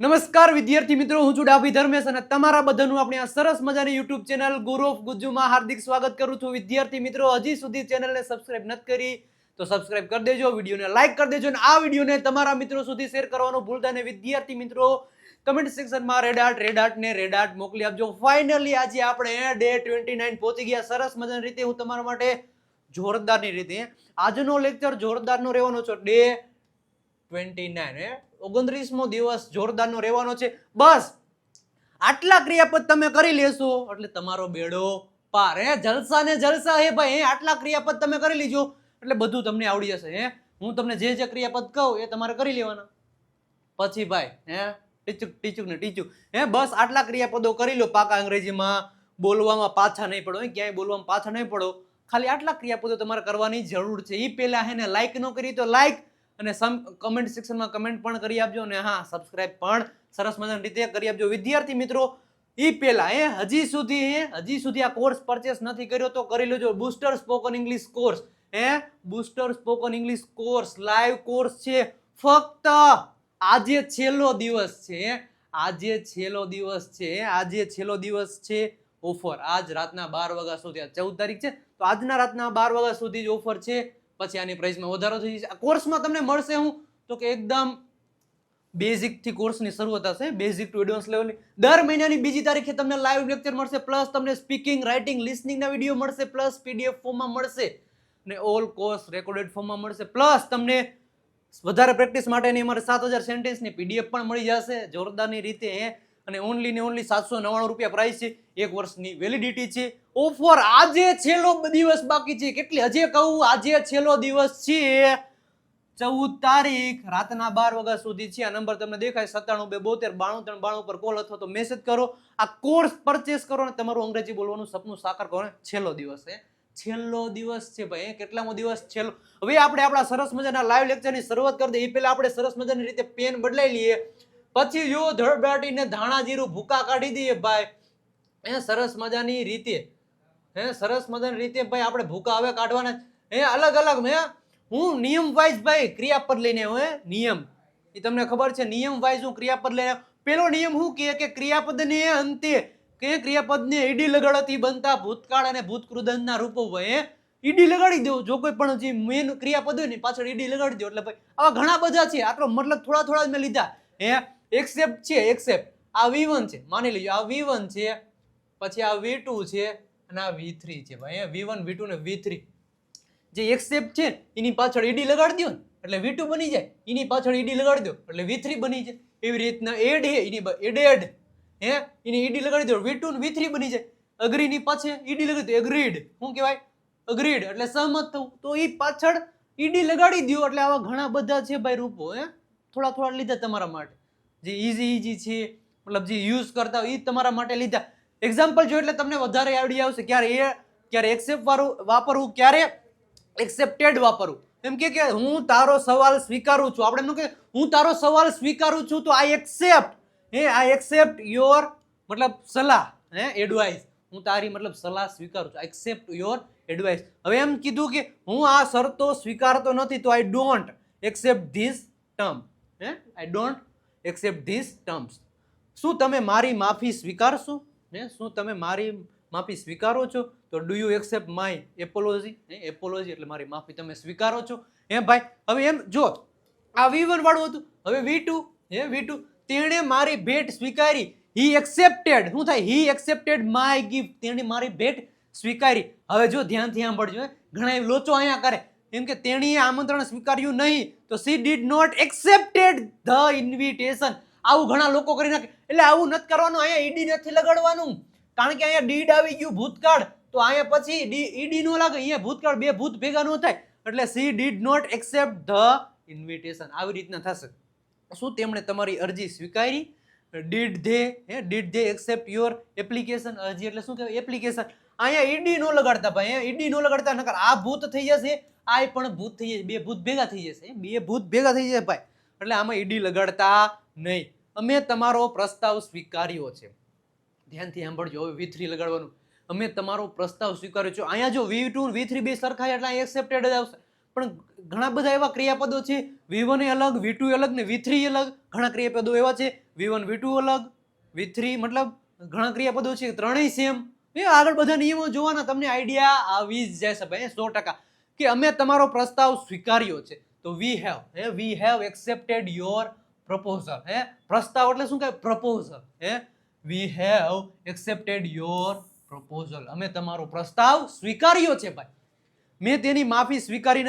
નમસ્કાર વિદ્યાર્થી મિત્રો, હું છું ડાભી ધર્મેશ અને તમારા બધાનું આપણી આ સરસ મજાની YouTube ચેનલ ગુરુ ઓફ ગુજ્જુમાં હાર્દિક સ્વાગત કરું છું. વિદ્યાર્થી મિત્રો, હજી સુધી ચેનલને સબસ્ક્રાઇબ નથી કરી તો સબસ્ક્રાઇબ કરી દેજો, વિડીયોને લાઈક કરી દેજો અને આ વિડીયોને તમારા મિત્રો સુધી શેર કરવાનું ભૂલતા નહીં. વિદ્યાર્થી મિત્રો, કમેન્ટ સેક્શનમાં રેડ હાર્ટ મોકલી આપજો. ફાઇનલી આજે આપણે ડે 29 પહોંચી ગયા સરસ મજાની રીતે. હું તમારા માટે જોરદારની રીતે આજનો લેક્ચર જોરદારનો રહેવાનો છે. ડે 29 29મો દિવસ જોરદારનો રહેવાનો છે. બસ આટલા ક્રિયાપદ તમે કરી લેશો એટલે તમારો બેડો પાર. જલસા ને જલસા હે ભાઈ. આટલા ક્રિયાપદ તમે કરી લીજો એટલે બધું તમને આવડી જશે. હું તમને જે ક્રિયાપદ કહું એ તમારે કરી લેવાના. પછી ભાઈ ટીચુક ને ટીચુક. બસ આટલા ક્રિયાપદો કરી લો. પાકા અંગ્રેજીમાં બોલવામાં પાછા નહીં પડો. ક્યાંય બોલવામાં પાછા નહીં પડો. ખાલી આટલા ક્રિયાપદો તમારે કરવાની જરૂર છે. એ પેલા હે ને લાઈક ન કરી તો લાઈક અને કમેન્ટ સેક્શનમાં કમેન્ટ પણ કરી આપજો અને હા, સબસ્ક્રાઇબ પણ સરસ મજાની રીતે કરી આપજો. વિદ્યાર્થી મિત્રો, ઈ પહેલા હજી સુધી આ કોર્સ પરચેસ નથી કર્યો તો કરી લેજો. Booster spoken English course. Booster spoken English course live course છે. ફક્ત આજે છેલ્લો દિવસ છે. આજે છેલ્લો દિવસ છે ઓફર. આજ રાતના 12 વાગ્યા સુધી. 14 તારીખ છે તો આજના રાતના 12 વાગ્યા સુધી જ ઓફર છે. પછી આની પ્રાઇસમાં વધારો થઈ જશે. આ કોર્સમાં તમને મળશે હું તો કે એકદમ બેઝિક થી કોર્સની શરૂઆત હશે. બેઝિક ટુ એડવાન્સ લેવલની. દર મહિનાની બીજી તારીખે તમને લાઈવ લેક્ચર મળશે, પ્લસ તમને સ્પીકિંગ, રાઇટિંગ, લિસનિંગના વિડીયો મળશે, પ્લસ પીડીએફ ફોર્મમાં મળશે અને ઓલ કોર્સ રેકોર્ડેડ ફોર્મમાં મળશે. પ્લસ તમને વધારે પ્રેક્ટિસ માટેની અમારે 7000 સેન્ટેન્સની પીડીએફ પણ મળી જશે જોરદારની રીતે. અને ઓનલી 799 રૂપિયા પ્રાઇસ છે. 1 વર્ષની વેલિડિટી છે. ઓફર આજે છેલ્લો દિવસ બાકી છે. કેટલી હજી કહું, આજે છેલ્લો દિવસ છે. 14 તારીખ રાતના 12 વાગ્યા સુધી છે. આ નંબર તમને દેખાય 97 272 93 92 પર કોલ અથવા તો મેસેજ કરો. આ કોર્સ પરચેસ કરો અને તમારું અંગ્રેજી બોલવાનું સપનું સાકાર કરો. છેલ્લો દિવસ છેલ્લો દિવસ છે ભાઈ. કેટલામો દિવસ છેલ્લો. હવે આપણે આપણા સરસ મજાના લાઈવ લેક્ચરની શરૂઆત કરી દઈએ. એ પહેલા આપણે સરસ મજાની રીતે પેન બદલાઈ લઈએ. પછી જો ધડબાટીને ધાણા જીરું ભૂકા કાઢી દઈએ ભાઈ. સરસ મજાની રીતે ભાઈ આપણે ભૂકા હવે કાઢવાના. અલગ અલગ હું નિયમ વાઇઝ ભાઈ ક્રિયાપદ લઈને આવ્યો. નિયમ એ તમને ખબર છે. નિયમ વાઇઝ હું ક્રિયાપદ લઈને આવ્યો. પેલો નિયમ શું કે ક્રિયાપદને અંતે ક્રિયાપદને ઈડી લગાડવાથી બનતા ભૂતકાળ અને ભૂતકૃદંતના રૂપો હોય ઈડી લગાડી દો. જો કોઈ પણ જે મેન ક્રિયાપદ હોય ને પાછળ ઈડી લગાડી દો. એટલે ભાઈ આવા ઘણા બધા છે. આટલો મતલબ થોડા જ મેં લીધા. એક્સેપ્ટ છે. એક્સેપ્ટ આ V1 છે માની લેજો. આ V1 છે, પછી આ V2 છે અને આ V3 છે ભાઈ. V1 V2 ને V3 જે એક્સેપ્ટ છે એની પાછળ ઈડી લગાડી દો એટલે V2 બની જાય. એની પાછળ ઈડી લગાડી દો એટલે V3 બની જાય. એવી રીતના એડ એની ઈડી લગાડી દો V2 ને V3 બની જાય. અગ્રી ની પાછળ ઈડી લગાડી દો એગ્રીડ. શું કહેવાય? અગ્રીડ એટલે સહમત થવું. તો એ પાછળ ઈડી લગાડી દો. એટલે આવા ઘણા બધા છે ભાઈ રૂપો. થોડા લીધા તમારા માટે. જે ઈઝી છે મતલબ જે યુઝ કરતા હોય એ તમારા માટે લીધા. એક્ઝામ્પલ જો એટલે તમને વધારે આવડી આવશે. ક્યારે એક્સેપ્ટ વાળું વાપરવું, ક્યારે એક્સેપ્ટેડ વાપરવું. એમ કે હું તારો સવાલ સ્વીકારું છું. આપણે એમ કે હું તારો સવાલ સ્વીકારું છું તો આઈ એક્સેપ્ટ યોર મતલબ સલાહ એડવાઇસ. હું તારી મતલબ સલાહ સ્વીકારું છું. Accept your advice. હવે એમ કીધું કે હું આ શરતો સ્વીકારતો નથી તો I don't accept this term. I don't accept this terms. શું તમે મારી માફી સ્વીકારશો? શું તમે મારી માફી સ્વીકારો છો? તો do you accept my apology? Apology એટલે મારી માફી તમે સ્વીકારો છો. ભાઈ હવે એમ જો આ V1 વાળું હતું. હવે V2 તેણે મારી ભેટ સ્વીકારી. હી એક્સેપ્ટેડ. શું થાય? હી એક્સેપ્ટેડ માય ગિફ્ટ. તેણે મારી ભેટ સ્વીકારી. હવે જો ધ્યાનથી સાંભળજો. ઘણા લોચો અહીંયા કરે એમ કે તેણીએ આમંત્રણ સ્વીકાર્યું નહીં તો she did not accepted the invitation. આવું ઘણા લોકો કરી નાખે. એટલે આવું નથી કરવાનું. અહીંયા ઈડી નથી લગાડવાનું. કારણ કે અહીંયા ડીડ આવી ગયું ભૂતકાળ તો અહીંયા પછી ઈડી નો લાગે. અહીંયા ભૂતકાળ બે ભૂત ભેગા ન થાય. એટલે she did not accept the invitation. આવી રીતના થશે. શું તેમણે તમારી અરજી સ્વીકારી? Did they accept your application? અરજી એટલે શું કહેવાય? એપ્લિકેશન. અહીંયા ઈડી નો લગાડતા ભાઈ. ઈડી નો લગાડતા નકર આ ભૂત થઈ જશે, આ પણ ભૂત થઈ જશે. બે ભૂત ભેગા થઈ જશે ભાઈ. એટલે આમાં ઈડી લગાડતા નહીં. અમે તમારો પ્રસ્તાવ સ્વીકાર્યો છે. ધ્યાનથી સાંભળજો. હવે V3 લગાડવાનું. અમે તમારો પ્રસ્તાવ સ્વીકાર્યો છે. અહીંયા જો V2 V3 બે સરખા એટલે એક્સેપ્ટેડ જ આવશે. પણ ઘણા બધા એવા ક્રિયાપદો છે V1 અલગ, V2 અલગ ને V3 અલગ. ઘણા ક્રિયાપદો એવા છે V1 V2 અલગ, V3 મતલબ ઘણા ક્રિયાપદો છે ત્રણેય સેમ. આગળ બધા નિયમો જોવાના, તમને આઈડિયા આવી જ જશે ભાઈ 100%, કે અમે તમારો પ્રસ્તાવ સ્વીકાર્યો છે. તો we have accepted your proposal. પ્રસ્તાવ એટલે શું કહે? Proposal. We have accepted your proposal. અમે તમારો પ્રસ્તાવ સ્વીકાર્યો છે ભાઈ. મેં તેની માફી સ્વીકારી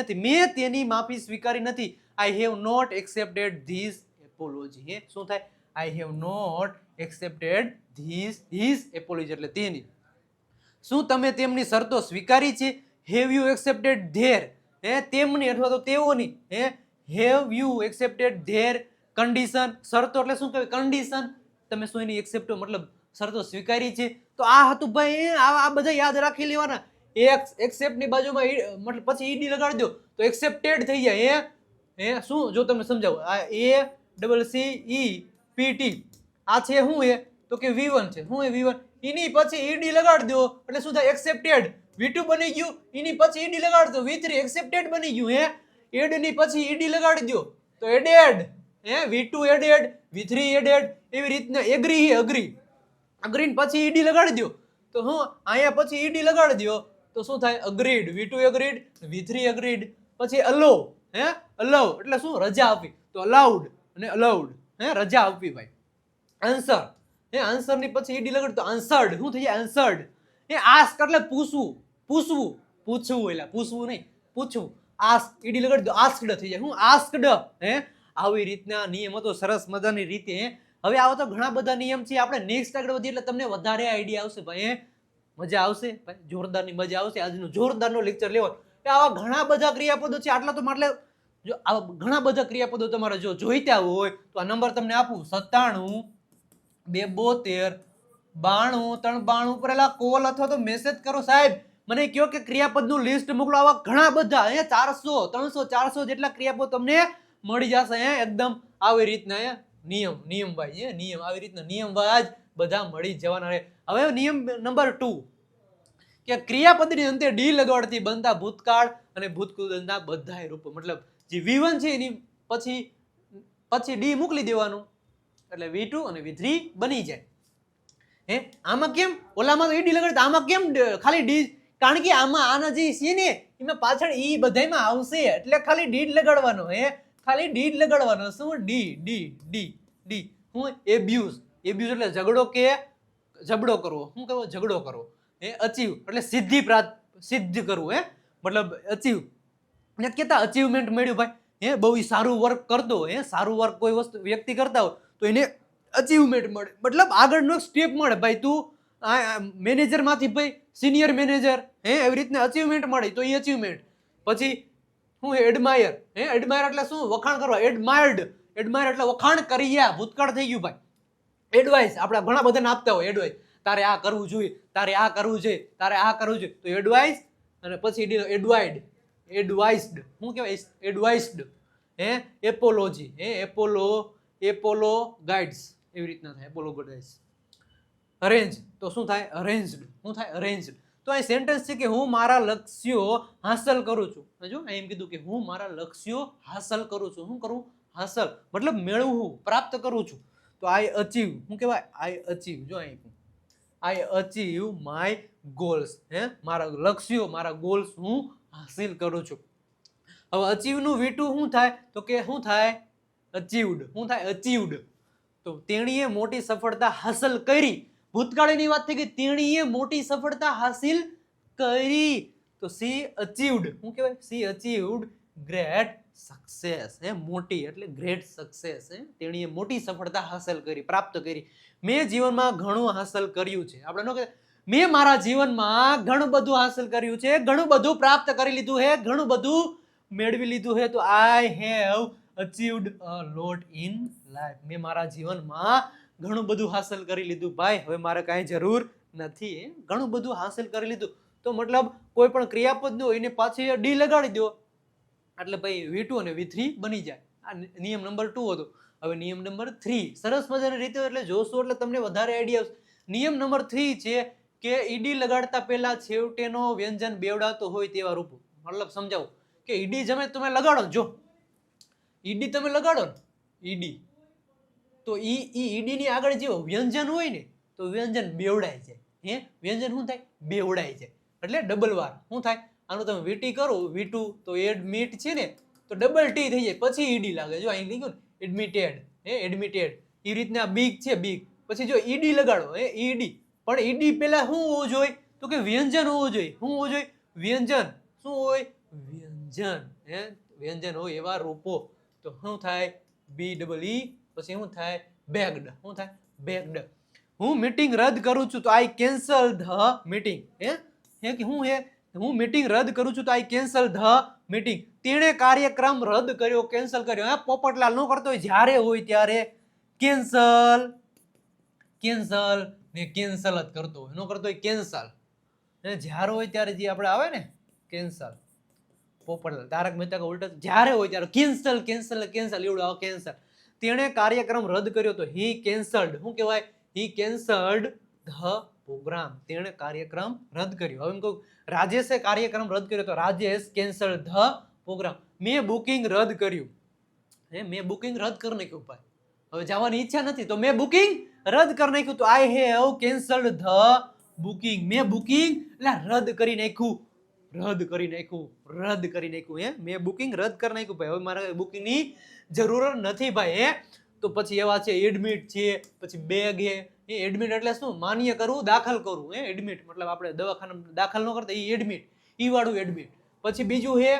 નથી. I have not accepted this apology. શું થાય? I have not accepted this apology એટલે તેની. શું તમે તેમની શરતો સ્વીકારી છે? હેવ યુ એક્સેપ્ટેડ ધેર, તેમની અથવા તો તેઓની. Have you accepted there condition. શરતો એટલે શું કહેવાય? કન્ડિશન. તમે શું એની એક્સેપ્ટ મતલબ શરતો સ્વીકારી છે? તો આ હતું ભાઈ. આ બધા યાદ રાખી લેવાના. એક્સેપ્ટ ની બાજુમાં મતલબ પછી ઈડી લગાડી દો તો એક્સેપ્ટેડ થઈ જાય. શું જો તમને સમજાવું, આ ACCEPT આ છે શું તો કે V1 છે. શું V1? એની પછી ઈડી લગાડી દો એટલે શું થાય? એક્સેપ્ટેડ. V2 બની ગયું, એની પછી ઈડી લગાડી દો V3 એક્સેપ્ટેડ બની ગયું. એડ ની પછી ઈડી લગાડી દો તો added. V2 added, V3 added. એવી રીતના અગ્રી ને પછી ઈડી લગાડી દો તો હું અહીંયા પછી ઈડી લગાડી દો તો શું થાય? Agreed. V2 agreed, V3 agreed. પછી અલો. અલાઉ એટલે શું? રજા આપવી. તો અલાઉડ અને અલાઉડ. રજા આપવી ભાઈ. આન્સર. આન્સર ની પછી ઈડી લગાડ તો આન્સર્ડ. શું થઈ જાય? આન્સર્ડ. આસ્ક એટલે પૂછવું એટલે પૂછવું નહીં, પૂછવું. આસ્ક ઈડી લગાડી દો આસ્કડ થઈ જાય. શું? આસ્કડ. આવી રીતના નિયમ હતો સરસ મજાની રીતે. હવે આવો તો ઘણા બધા નિયમ છે. આપણે નેક્સ્ટ આગળ વધીએ એટલે તમને વધારે આઈડિયા આવશે ભાઈ. મજા આવશે ભાઈ, જોરદારની મજા આવશે. આજનું જોરદારનો લેક્ચર લેવો. આવા ઘણા બધા ક્રિયાપદો છે. આટલા તો એટલે જો આવા ઘણા બધા ક્રિયાપદો તમારે જો જોઈતા હોય તો આ નંબર તમને આપું 97 272 92 392 પર કોલ અથવા તો મેસેજ કરો. સાહેબ મને કહો કે ક્રિયાપદનું લિસ્ટ મોકલો. આવા ઘણા બધા 400 300 400 જેટલા ક્રિયાપદ તમને મળી જશે. એકદમ આવી રીતના નિયમ ભાઈ. નિયમ આવી રીતના નિયમ વાજ બધા મળી જવાના રહે. હવે નિયમ નંબર 2 કે ક્રિયાપદની અંતે ડી લગાડતી બનતા ભૂતકાળ અને ભૂતકાળના બધાય રૂપો. મતલબ જે V1 છે એની પછી ડી મોકલી દેવાનું એટલે V2 અને V3 બની જાય. આમાં કેમ? ઓલામાં તો ઈડી લગાડતા, આમાં કેમ ખાલી ડી? કારણ કે આમાં આના જે છે ને એમાં પાછળ ઈ બધાયમાં આવશે એટલે ખાલી ડી લગાડવાનો. ખાલી ડી લગાડવાનો. શું? ડી. હું? એબ્યુઝ એટલે ઝઘડો કે જબડો કરવો. શું કહેવો? ઝઘડો કરવો. અચીવ એટલે સિદ્ધ કરવું. મતલબ અચીવ ને કેતા અચીવમેન્ટ મળ્યું ભાઈ. બહુ સારું વર્ક કરતો. સારું વર્ક કોઈ વસ્તુ વ્યક્તિ કરતા હોય તો એને અચીવમેન્ટ મળે. મતલબ આગળનો સ્ટેપ મળે ભાઈ. તું મેનેજર માંથી ભાઈ સિનિયર મેનેજર. એવી રીતના અચીવમેન્ટ મળે તો એ અચીવમેન્ટ. પછી હું? એડમાયર. એડમાયર એટલે શું? વખાણ કરવા. એડમાયર્ડ એટલે વખાણ કર્યા. ભૂતકાળ થઈ ગયું ભાઈ. એડવાઇસ આપણે ઘણા બધાને આપતા હોય એડવાઇસ. તારે આ કરવું જોઈએ, તારે આ કરવું છે, તારે આ કરવું જોઈએ. તો એડવાઇસ અને પછી એડવાઇસ્ડ. શું કહેવાય? એડવાઇસ્ડ. એપોલોજી. Apollo guides. એવી રીતના થાય. Apollo guides. અરેન્જ તો શું થાય? અરેન્જડ. શું થાય? અરેન્જડ. તો અહીં સેન્ટેન્સ છે કે હું મારા લક્ષ્યો હાંસલ કરું છું. જો એમ કીધું કે હું મારા લક્ષ્યો હાંસલ કરું છું. શું કરું? હાંસલ મતલબ મેળવું, પ્રાપ્ત કરું છું. તો આઈ અચીવ. શું કહેવાય? આઈ અચીવ. જો અહીં આઈ અચીવ માય ગોલ્સ. મારા લક્ષ્યો, મારા ગોલ્સ હું હાંસિલ કરું છું. હવે અચીવનું V2 શું થાય? તો કે શું થાય? અચીવડ. શું થાય? અચીવડ. તો તેણીએ મોટી સફળતા હાંસલ કરી. ભૂતકાળની વાત થઈ ગઈ. તેણીએ મોટી સફળતા હાંસિલ કરી તો સી અચીવડ. શું કહેવાય? C અચીવડ great success. મોટી એટલે ગ્રેટ સક્સેસ. તેણીએ મોટી સફળતા હાંસલ કરી, પ્રાપ્ત કરી. મેં જીવનમાં ઘણું હાંસલ કર્યું છે. આપણે ન કહેવાય મેં મારા જીવનમાં ઘણું બધું હાંસલ કર્યું છે, ઘણું બધું પ્રાપ્ત કરી લીધું છે, ઘણું બધું મેળવી લીધું છે. તો I have અચીવડ a lot in life. મેં મારા જીવનમાં ઘણું બધું હાંસલ કરી લીધું ભાઈ. હવે મારે કાંઈ જરૂર નથી. ઘણું બધું હાંસલ કરી લીધું. તો મતલબ કોઈ પણ ક્રિયાપદ હોય એને પાછી ડી લગાડી દો એટલે ભાઈ V2 અને V3 બની જાય. આ નિયમ નંબર 2 હતો. હવે નિયમ નંબર 3 સરસ મજાની રીતે એટલે જોશો એટલે તમને વધારે આઈડિયા આવશે. નિયમ નંબર 3 છે કે ઈડી લગાડતા પહેલા છેવટેનો વ્યંજન બેવડાતો હોય તેવા રૂપો. મતલબ સમજાવું કે ઈડી તમે લગાડો. જો ઈડી તમે લગાડો ને, ઈડી તો ઈડી ની આગળ જે વ્યંજન હોય ને તો વ્યંજન બેવડાય જાય. વ્યંજન શું થાય? બેવડાય જાય. એટલે ડબલ વાર શું થાય? આનું તમે વીટી કરો વીટુ તો એડમિટ છે ને તો ડબલ ટી થઈ જાય પછી ઈડી લાગે. જો અહીં લખ્યું ને એડમિટેડ, એડમિટેડ. એ રીતના બીગ છે બીગ, પછી જો ઈડી લગાડો ઈડી, પણ ઈડી પેલા શું હોવું જોઈએ? તો કે વ્યંજન હોવું જોઈએ. શું હોવું જોઈએ? વ્યંજન. શું હોય? વ્યંજન. વ્યંજન હોય એવા રૂપો. તો શું થાય? બી ડબલ ઈ, પછી શું થાય? બેગ્ડ. શું થાય? બેગ્ડ. હું મીટિંગ રદ કરું છું તો આઈ કેન્સલ ધ મીટિંગ. કે શું હે? હું મીટિંગ રદ કરું છું તો આઈ કેન્સલ ધ મીટિંગ. તેણે કાર્યક્રમ રદ કર્યો, કેન્સલ કર્યો. પોપટલાલ નો કરતો હોય જ્યારે હોય ત્યારે કેન્સલ, કેન્સલ ને કેન્સલ જ કરતો હોય. નો કરતો હોય કેન્સલ. જ્યારે હોય ત્યારે જે આપણે આવે ને કેન્સલ. પોપટલાલ, તારક મહેતા કા ઉલ્ટા, જ્યારે હોય ત્યારે કેન્સલ, કેન્સલ, કેન્સલ એવડું આવે કેન્સલ. તેણે કાર્યક્રમ રદ કર્યો તો હી કેન્સલ્ડ. શું કહેવાય? હી કેન્સલ્ડ ધ પ્રોગ્રામ. તેણે કાર્યક્રમ રદ કર્યો. હવે એમ કહું રાજેશે કાર્યક્રમ રદ કર્યો તો રાજેશ કેન્સલ્ડ ધ પ્રોગ્રામ. મેં બુકિંગ રદ કર્યું. મેં બુકિંગ રદ કરી નાખ્યું ભાઈ. હવે જવાની ઈચ્છા નથી તો મેં બુકિંગ રદ કરી નાખ્યું. તો I have cancelled the booking. મેં બુકિંગ એટલે રદ કરી નાખ્યું. રદ કરી નાખ્યું, રદ કરી નાખ્યું. મેં બુકિંગ રદ કરી નાખ્યું ભાઈ. હવે મારે બુકિંગની જરૂર નથી ભાઈ. તો પછી એવા છે એડમિટ છે, પછી બેગ એ એડમિટ એટલે શું? માન્ય કરવું, દાખલ કરવું. એડમિટ મતલબ આપણે દવાખાના દાખલ ન કરતા એ એડમિટ, ઈ વાળું એડમિટ. પછી બીજું છે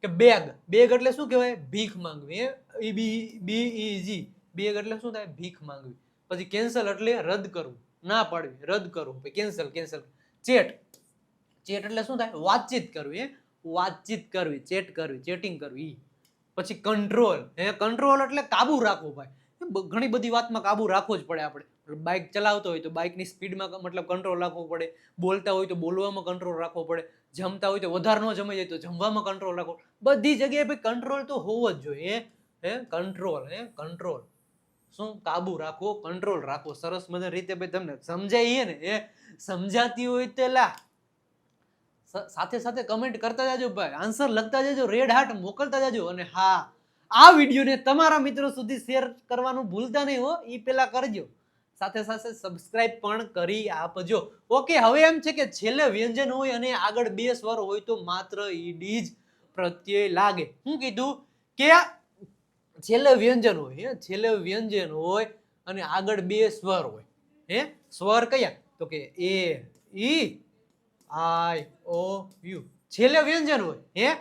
કે બેગ. બેગ એટલે શું કહેવાય? ભીખ માંગવી. BEG. બેગ એટલે શું થાય? ભીખ માંગવી. પછી કેન્સલ એટલે રદ કરવું, ના પાડવી, રદ કરવું. Cancel, cancel. ચેટ. ચેટ એટલે શું થાય? વાતચીત કરવી. વાતચીત કરવી, ચેટ કરવી, ચેટિંગ કરવી. પછી કંટ્રોલ. કંટ્રોલ એટલે કાબુ રાખવો ભાઈ. ઘણી બધી વાતમાં કાબુ રાખવો જ પડે આપણે. બાઇક ચલાવતો હોય તો બાઇકની સ્પીડમાં મતલબ કંટ્રોલ રાખવો પડે. બોલતા હોય તો બોલવામાં કંટ્રોલ રાખવો પડે. જમતા હોય તો વધારે ન જમાઈ જાય તો જમવામાં કંટ્રોલ રાખવો. બધી જગ્યાએ ભાઈ કંટ્રોલ તો હોવો જ જોઈએ. કંટ્રોલ. કંટ્રોલ શું? કાબુ રાખવો, કંટ્રોલ રાખવો. સરસ મજાની રીતે ભાઈ તમને સમજાય ને સમજાતી હોય તો લા સાથે સાથે કમેન્ટ કરતા જાજો ભાઈ, આન્સર લખતા જાજો, રેડ હાર્ટ મોકલતા જાજો. અને હા, આ વિડીયોને તમારા મિત્રો સુધી શેર કરવાનું ભૂલતા નહીં હો, એ પેલા કરજો. સાથે સાથે સબસ્ક્રાઇબ પણ કરી આપજો. ઓકે, હવે એમ છે કે છેલ્લે વ્યંજન હોય અને આગળ બે સ્વર હોય તો માત્ર ઈડી જ પ્રત્યય લાગે. શું કીધું? કે છેલ્લે વ્યંજન હોય, છેલ્લે વ્યંજન હોય અને આગળ બે સ્વર હોય. સ્વર કયા? તો કે એ, ઈ, આઈ, ઓ, યુ. છેલ્લે વ્યંજન હોય.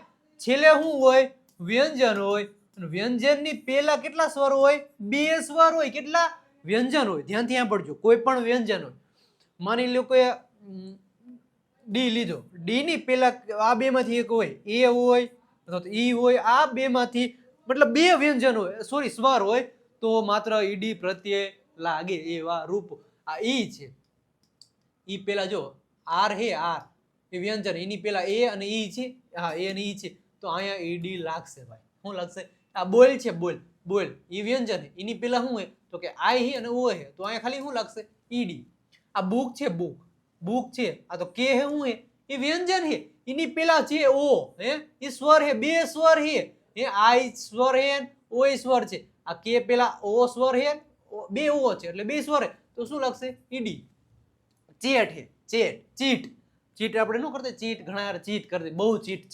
છેલ્લે શું હોય? વ્યંજન હોય. વ્યંજનની પહેલા કેટલા સ્વર હોય? બે સ્વર હોય. કેટલા? વ્યંજન હોય. ધ્યાનથી સાંભળજો. કોઈ પણ વ્યંજન હોય, માની લો કે ડી લીધો, ડી ની પેલા આ બે માંથી એક હોય, એ હોય અથવા તો ઈ હોય. આ બે માંથી મતલબ બે વ્યંજન હોય, સોરી સ્વર હોય તો માત્ર ઈડી પ્રત્યે લાગે એવા રૂપ. આ ઈ છે. ઈ પેલા જો આર હે, આર એ વ્યંજન, એની પેલા એ અને ઈ છે. હા, એ અને ઈ છે તો અહીંયા ઈડી લાગશે ભાઈ. શું લાગશે? આ બોલ છે, બોલ, બોલ ઈ વ્યંજન, એની પેલા શું હોય? તો કે આઈ હે અને ઓ હે તો અહીંયા ખાલી શું લાગશે? ઈડી. આ બુક છે, બુક, બુક છે. આ તો કે હે, શું હે? એ વ્યંજન હે. એની પેલા છે ઓ, એ સ્વર હે, બે સ્વર હે. આઈ સ્વર હે, ઓ સ્વર છે. આ કે પેલા ઓ સ્વર હે, બે ઓ છે એટલે બે સ્વર હે તો શું લાગશે? ઈડી. ચેટ હે, ચેટ, ચીટ. ચીટ આપણે ન કરતા? ચીટ ઘણા યાર ચીટ કરી દે, બહુ ચીટ,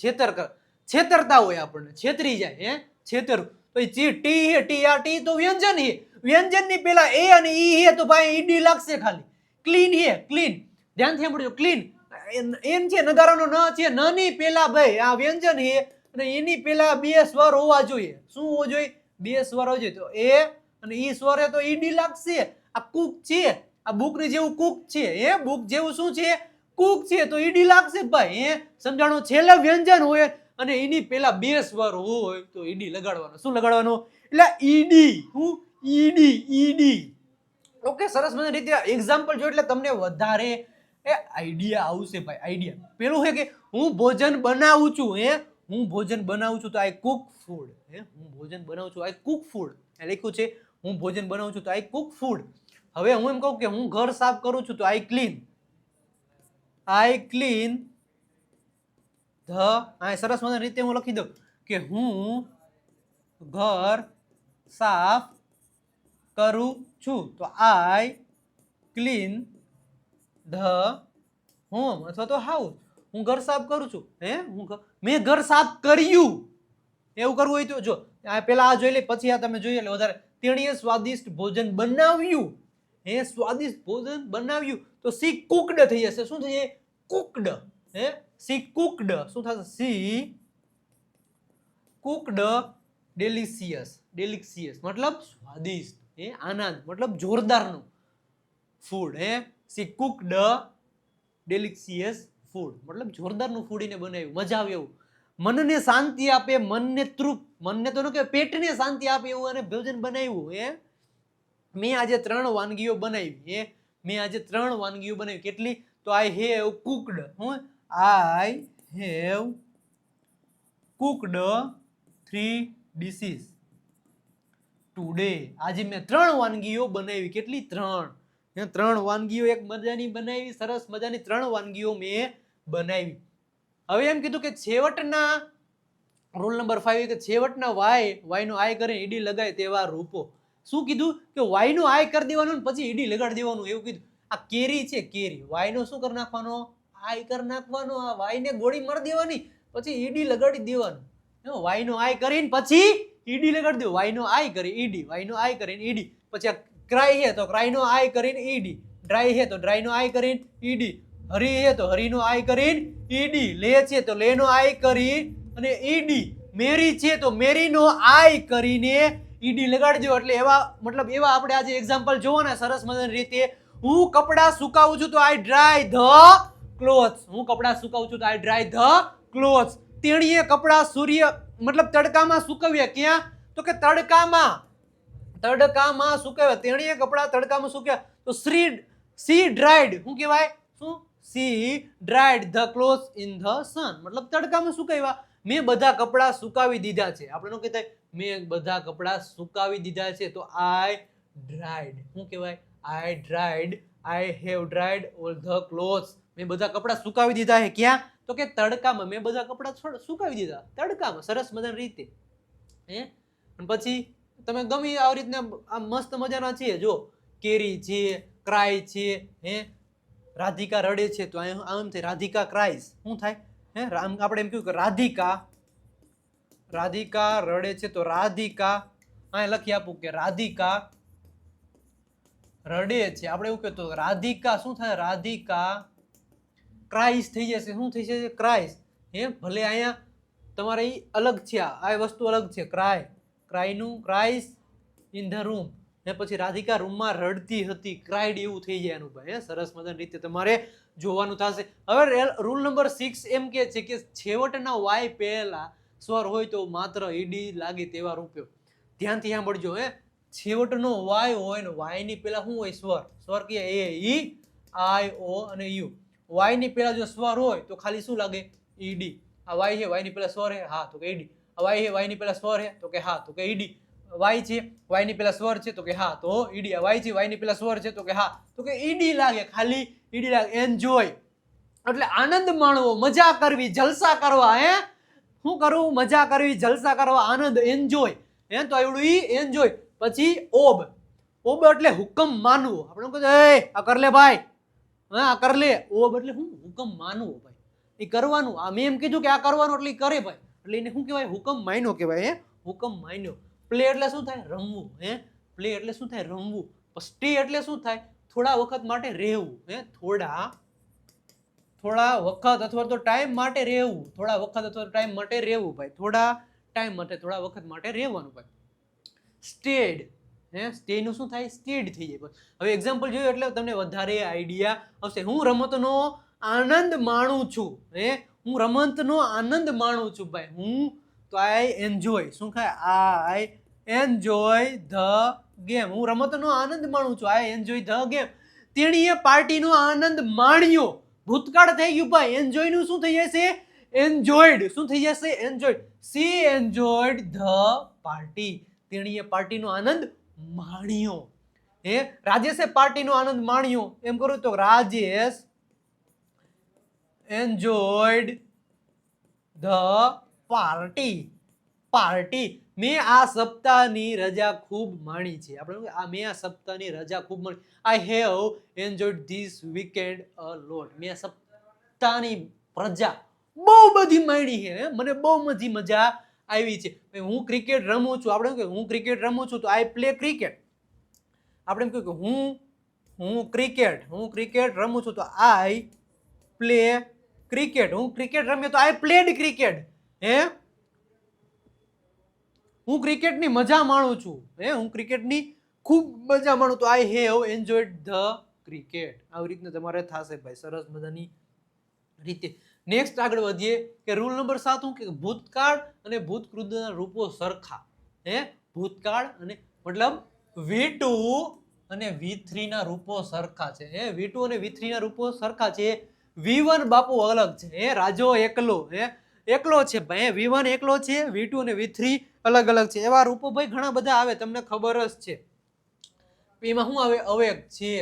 છેતરતા હોય આપણને, છેતરી જાય. છેતર તો ચીટ. ટી હે, ટી. આ ટી તો વ્યંજન હે. વ્યંજન ની પેલા એ અને ઈ હે તો ભાઈ ઈડી લાગશે ખાલી. ક્લીન હે, ક્લીન. ધ્યાનથી સાંભળજો. ક્લીન એમ છે, નગારાનો ન છે. ન ની પેલા ભાઈ આ વ્યંજન હે અને એની પેલા બે સ્વર હોવા જોઈએ. શું હોવો જોઈએ? બે સ્વર હોવા જોઈએ. તો એ અને ઈ સ્વર હે તો ઈડી લાગશે. આ કુક છે, આ બુક ની જેવું કુક છે. બુક જેવું શું છે? કુક છે તો ઈડી લાગશે ભાઈ. સમજાણો? છેલ્લે વ્યંજન હોય અને એની પેલા બે સ્વર હોય તો ઈડી લગાડવાનો. શું લગાડવાનું? એટલે ઈડી. હું? ED, ED. ઓકે, સરસ મજાની રીતે એક્ઝામ્પલ જો એટલે તમને વધારે આઈડિયા આવશે ભાઈ. આઈડિયા પેલું છે કે હું ભોજન બનાવું છું. હું ભોજન બનાવું છું તો આઈ કુક ફૂડ. હું ભોજન બનાવું છું, આઈ કુક ફૂડ. લખ્યું છે હું ભોજન બનાવું છું તો આઈ કુક ફૂડ. હવે હું એમ કહું કે હું ઘર સાફ કરું છું તો I clean. I clean the. આ સરસ મજાની રીતે હું લખી દઉં કે હું ઘર સાફ કરું છું તો આઈ ક્લીન ધ હોમ અથવા તો હાઉસ. હું ઘર સાફ કરું છું. મેં ઘર સાફ કર્યું. એવું કરવું હોય તો જો પેલા આ જોઈ લે પછી આ તમે જોઈએ એટલે વધારે. તેણીએ સ્વાદિષ્ટ ભોજન બનાવ્યું. સ્વાદિષ્ટ ભોજન બનાવ્યું તો સી કુકડ થઈ જશે. શું થઈ જાય? કુકડ. C cooked. શું થશે? C cooked delicious. ડેલિશિયસ મતલબ સ્વાદિષ્ટ. આનંદ મતલબ જોરદારનું food. C cooked delicious food મતલબ જોરદારનું ફૂડ એને બનાવ્યું. મજા આવે એવું. મનને શાંતિ આપે, મનને તૃપ્ત, મનને તો ન કે પેટને શાંતિ આપે એવું અને ભોજન બનાવ્યું. મેં આજે 3 વાનગીઓ બનાવી. મેં આજે 3 વાનગીઓ બનાવી. કેટલી? તો I have cooked. I have cooked 3 dishes today. આજે મેં 3 વાનગીઓ બનાવી. કેટલી? 3. 3 વાનગીઓ એક મજાની બનાવી. સરસ મજાની 3 વાનગીઓ મેં બનાવી. હવે એમ કીધું કે છેવટના રૂલ નંબર 5 કે છેવટના વાય નો આય કરીને ઈડી લગાય તેવા રૂપો. શું કીધું? કે વાય નું આય કરી દેવાનું પછી ઈડી લગાડી દેવાનું એવું કીધું. આ કેરી છે, કેરી. વાય નો શું કરી નાખવાનો? આય કરી નાખવાનો. આ વાય ને ગોળી મારી દેવાની પછી ઈડી લગાડી દેવાનું. વાય નો આય કરીને પછી ઈડી લગાડી દો. વાય નો આય કરી ઈડી, વાય નો આય કરીને ઈડી. પછી આ ક્રાય હે તો ક્રાય નો આય કરીને ઈડી, ડ્રાય હે તો ડ્રાય નો આય કરીને ઈડી, હરી હે તો હરી નો આય કરીને ઈડી, લે છે તો લે નો આય કરી અને ઈડી, મેરી છે તો મેરી નો આય કરીને ઈડી લગાડી દો. એટલે એવા મતલબ એવા આપણે આજે એક્ઝામ્પલ જોવાના સરસ મજાની રીતે. હું કપડા સુકાવું છું તો આઈ ડ્રાય ધ ક્લોથ્સ. હું કપડા સુકાવું છું તો આઈ ડ્રાય ધ ક્લોથ્સ. તેણીએ કપડા સૂર્ય મતલબ તડકામાં સુકવ્યા. ક્યાં? તો કે તડકામાં. તડકામાં સુકવ્યા. તેણીએ કપડા તડકામાં સુક્યા તો સી ડ્રાઈડ. શું કહેવાય? શું? C dried the clothes in the sun. મતલબ તડકામાં સુકાવ્યા. મેં બધા કપડા સુકાવી દીધા છે. આપણે શું કહેતા? મેં બધા કપડા સુકાવી દીધા છે તો આઈ ડ્રાઈડ. શું કહેવાય? I dried. I have dried all the clothes. મેં બધા કપડા સુકાવી દીધા છે. ક્યાં? તો કે તડકામાં. મેં બધા કપડા સુકાવી દીધા તડકામાં. સરસ મજાની રીતે. અને પછી તમે ગમે આવી રીતના આ મસ્ત મજાના છે. જો કેરી છે, ક્રાય છે, રાધિકા રડે છે તો આમ થાય રાધિકા ક્રાઇઝ. શું થાય? આપણે એમ કહ્યું કે રાધિકા રડે છે તો રાધિકા અહીં લખી આપું કે રાધિકા રડે છે. આપણે એવું કહેતો રાધિકા શું થાય? રાધિકા ક્રાઇસ થઈ જશે. શું થઈ જશે? ક્રાઇસ. ભલે અહીંયા તમારે ઈ અલગ છે. આ વસ્તુ અલગ છે. ક્રાયનું ક્રાઇસ ઇન ધ રૂમ. પછી રાધિકા રૂમમાં રડતી હતી. ક્રાઇડ એવું થઈ જાય એનું ભાઈ. સરસ મજાની રીતે તમારે જોવાનું થશે. હવે રૂલ નંબર 6 એમ કે છે કે છેવટના વાય પહેલા સ્વર હોય તો માત્ર ઈડી લાગે તેવા રૂપો. ધ્યાનથી સાંભળજો. છેવટનો વાય હોય ને વાય ની પેલા શું હોય? સ્વર. સ્વર કે એ, ઈ, આઈ, ઓ અને યુ. વાય ની પેલા જો સ્વર હોય તો ખાલી શું લાગે? ઈડી. આ વાય છે, વાય ની પેલા સ્વર હે, હા તો કે ઈડી. આ વાય છે, વાય ની પેલા સ્વર હે તો કે હા તો કે ઈડી. વાય છે, વાય ની પેલા સ્વર છે તો કે હા તો ઈડી. આ વાય છે, વાય ની પેલા સ્વર છે તો કે હા તો કે ઈડી લાગે. ખાલી ઈડી લાગે. એન્જોય એટલે આનંદ માણવો, મજા કરવી, જલસા કરવા. શું કરવું? મજા કરવી, જલસા કરવા, આનંદ, એન્જોય. તો આવડું ઈ એન્જોય. પછી ઓબ. ઓબ એટલે હુકમ માનવો. આપણે કહે આ કર લે ભાઈ, આ કર લે. ઓબ એટલે શું? હુકમ માનવો ભાઈ. એ કરવાનું. આ મેં એમ કીધું કે આ કરવાનું એટલે કરે ભાઈ. એટલે એને શું કહેવાય? હુકમ માન્યો કહેવાય. હુકમ માન્યો. પ્લે એટલે શું થાય? રમવું. પ્લે એટલે શું થાય? રમવું. સ્ટે એટલે શું થાય? થોડા વખત માટે રહેવું. થોડા વખત અથવા તો ટાઈમ માટે રહેવું. થોડા વખત અથવા ટાઈમ માટે રહેવું ભાઈ. થોડા ટાઈમ માટે, થોડા વખત માટે રહેવાનું ભાઈ. સ્ટેડ. સ્ટે નું શું થાય? સ્ટેડ થઈ જાય. હવે એક્ઝામ્પલ જોયું એટલે તમને વધારે આઈડિયા આવશે. હું રમતનો આનંદ માણું છું. હું રમતનો આનંદ માણું છું ભાઈ. હું તો આઈ એન્જોય. શું થાય? I enjoy the game. હું રમતનો આનંદ માણું છું. I enjoy the game. તેણીએ પાર્ટીનો આનંદ માણ્યો. ભૂતકાળ થઈ ગયું ભાઈ. એન્જોય નું શું થઈ જશે? એન્જોયડ. શું થઈ જશે? Enjoyed. C enjoyed the party. તેણીએ પાર્ટીનો આનંદ માણ્યો. રાજેશે પાર્ટીનો આનંદ માણ્યો. એમ કરું તો Rajesh enjoyed the party. Party. મેં આ સપ્તાહની રજા ખૂબ માણી છે. આપણે મેં આ સપ્તાહની રજા ખૂબ માણી. I have enjoyed this weekend a lot. મેં સપ્તાહની રજા બહુ બધી માણી છે. મને બહુ મજા આવી છે. હું ક્રિકેટ રમું છું. આપણે કે હું ક્રિકેટ રમું છું તો આઈ પ્લે ક્રિકેટ. આપણે એમ કહ્યું કે હું ક્રિકેટ રમું છું તો આઈ પ્લે ક્રિકેટ. હું ક્રિકેટ રમ્યો તો આઈ પ્લેડ ક્રિકેટ. હે હું ક્રિકેટની મજા માણું છું. હું ક્રિકેટની ખૂબ મજા માણું તો આઈ હેવ એન્જોયડ ધ ક્રિકેટ. આવી રીતના તમારે થશે ભાઈ, સરસ મજાની રીતે. નેક્સ્ટ આગળ વધીએ કે રૂલ નંબર 7 હું કે ભૂતકાળ અને ભૂતકૃતના રૂપો સરખા. ભૂતકાળ અને મતલબ V2 અને V3 ના રૂપો સરખા છે. V2 અને V3 ના રૂપો સરખા છે. V1 બાપુ અલગ છે. રાજો એકલો એકલો છે ભાઈ. V1 એકલો છે, V2 અને V3 અલગ અલગ છે. એવા રૂપો ભાઈ ઘણા બધા આવે, તમને ખબર જ છે. એમાં શું આવે? અવેક છે.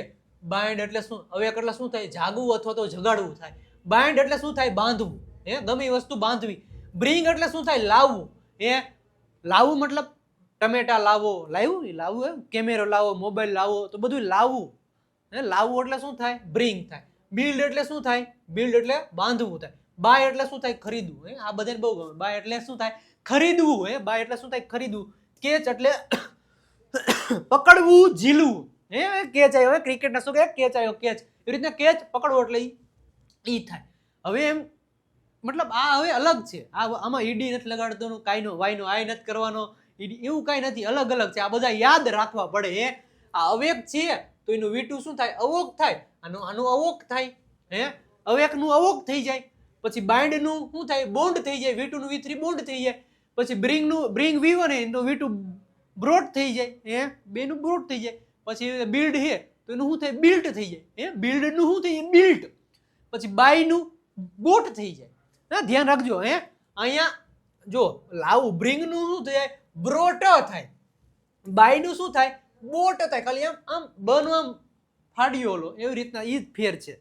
બાઇન્ડ એટલે શું? અવેક એટલે શું થાય? જાગવું અથવા તો જગાડવું થાય. બાઇન્ડ એટલે શું થાય? બાંધવું. ગમે એ વસ્તુ બાંધવી. બ્રિંગ એટલે શું થાય? લાવવું. લાવવું મતલબ ટમેટા લાવો, લાવવું કેમેરો લાવો, મોબાઈલ લાવો, તો બધું લાવવું. લાવવું એટલે શું થાય? બ્રિંગ થાય. બિલ્ડ એટલે શું થાય? બિલ્ડ એટલે બાંધવું થાય. બાય એટલે શું થાય? ખરીદવું. આ બધાને બહુ ગમે. બાય એટલે શું થાય? ખરીદવું. બાય એટલે શું થાય? ખરીદવું. કેચ એટલે પકડવું, ઝીલવું. કેચ આવ્યો. ક્રિકેટના શું કહે? કેચ આવ્યો, કેચ. એવી રીતના કેચ પકડવો એટલે ઈ થાય. હવે એમ મતલબ આ હવે અલગ છે. આમાં ઈડી નથી લગાડતો, કાઈનો વાયનો આય નથી કરવાનો, એવું કાંઈ નથી. અલગ અલગ છે. આ બધા યાદ રાખવા પડે. આ અવેક છે તો એનું V2 શું થાય? અવોક થાય. આનું અવોક થાય. અવેકનું અવોક થઈ જાય. પછી બાઇન્ડનું શું થાય? બોન્ડ થઈ જાય. V2 નું V3 બોન્ડ થઈ જાય. પછી બ્રિંગ V1 એનું V2 બ્રોટ થઈ જાય. બેનું બ્રોટ થઈ જાય. પછી બિલ્ડ હે તો એનું શું થાય? બિલ્ટ થઈ જાય. બિલ્ડનું શું થઈ જાય? બિલ્ટ. પછી બાયનું બોટ થઈ જાય. ધ્યાન રાખજો. અહીંયા જો લાવું બ્રિંગનું શું થાય? બ્રોટ થાય. બાયનું શું થાય? બોટ થાય. ખાલી આમ બનું આમ ફાડ્યો લો એવી રીતના ઈ જ ફેર છે.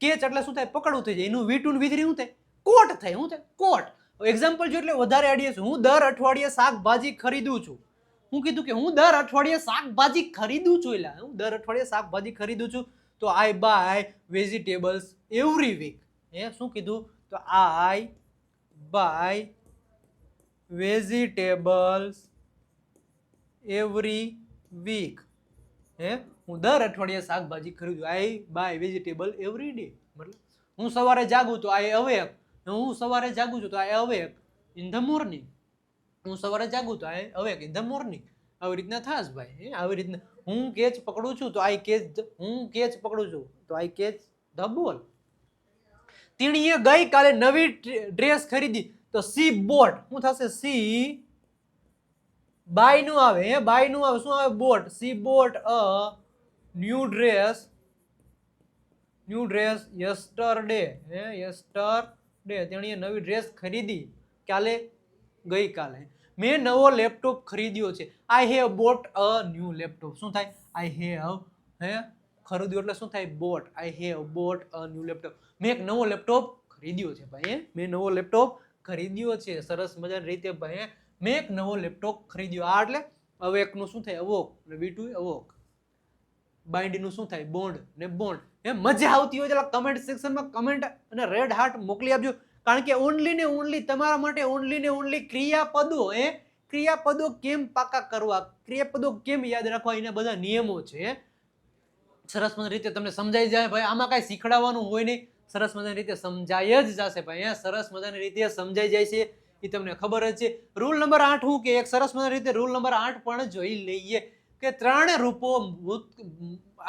કેચ એટલે શું થાય? પકડવું થઈ જાય. એનું V2 ને V3 શું થાય? કોટ થાય. શું થાય? કોટ. એક્ઝામ્પલ જો એટલે વધારે આઈડિયા છે. હું દર અઠવાડિયે શાકભાજી ખરીદું છું. હું કીધું કે હું દર અઠવાડિયે શાકભાજી ખરીદું છું. એટલે હું દર અઠવાડિયે શાકભાજી ખરીદું છું તો આઈ બાય વેજીટેબલ્સ એવરી વીક. શું કીધું? તો આઈ બાય વેજીટેબલ્સ એવરી વીક. હું દર અઠવાડિયે શાકભાજી ખરીદું. આઈ બાય વેજીટેબલ એવરી ડે. મતલબ હું સવારે જાગું તો આઈ અવેક. હું સવારે જાગું છું તો આઈ અવેક ઇન ધ મોર્નિંગ. હું સવારે જાગું તો આઈ અવેક ઇન ધ મોર્નિંગ. આવી રીતના થાસ ભાઈ. આવી રીતના હું કેચ પકડું છું તો આઈ કેચ. હું કેચ પકડું છું તો આઈ કેચ ધ બોલ. તીણીએ ગઈકાલે નવી ડ્રેસ ખરીદી તો સી બોટ. શું થશે? સી બાય નું આવે. બાય નું આવે. શું આવે? Boat. C bought a new dress yesterday. Yesterday તેણીએ નવી ડ્રેસ ખરીદી કાલે, ગઈકાલે. મેં નવો લેપટોપ ખરીદ્યો છે. I have bought a new laptop. શું થાય? આઈ હેવ ખરીદ્યો એટલે શું થાય? Boat. I have bought a new laptop. મેં એક નવો લેપટોપ ખરીદ્યો છે ભાઈ. મેં નવો લેપટોપ ખરીદ્યો છે. સરસ મજાની રીતે ભાઈ. મેં એક નવો લેપટોપ ખરીદ્યો. આ એટલે અવેકનું શું થાય? અવોક. V2 અવોક. બાઇન્ડનું શું થાય? બોન્ડ ને બોન્ડ. મજા આવતી હોય તો કમેન્ટ સેક્શનમાં કમેન્ટ અને રેડ હાર્ટ મોકલી આપજો. કારણ કે ઓનલી ને ઓનલી તમારા માટે ઓનલી ને ઓનલી ક્રિયાપદો. ક્રિયાપદો કેમ પાકા કરવા, ક્રિયાપદો કેમ યાદ રાખવા, એના બધા નિયમો છે. સરસ મજાની રીતે તમને સમજાઈ જાય ભાઈ. આમાં કાંઈ શીખડાવવાનું હોય નહીં. સરસ મજાની રીતે સમજાય જ જશે ભાઈ. સરસ મજાની રીતે સમજાઈ જાય છે એ તમને ખબર જ છે. રૂલ નંબર 8 હું કે એક સરસ મજાની રીતે રૂલ નંબર 8 પણ જોઈ લઈએ કે ત્રણે રૂપો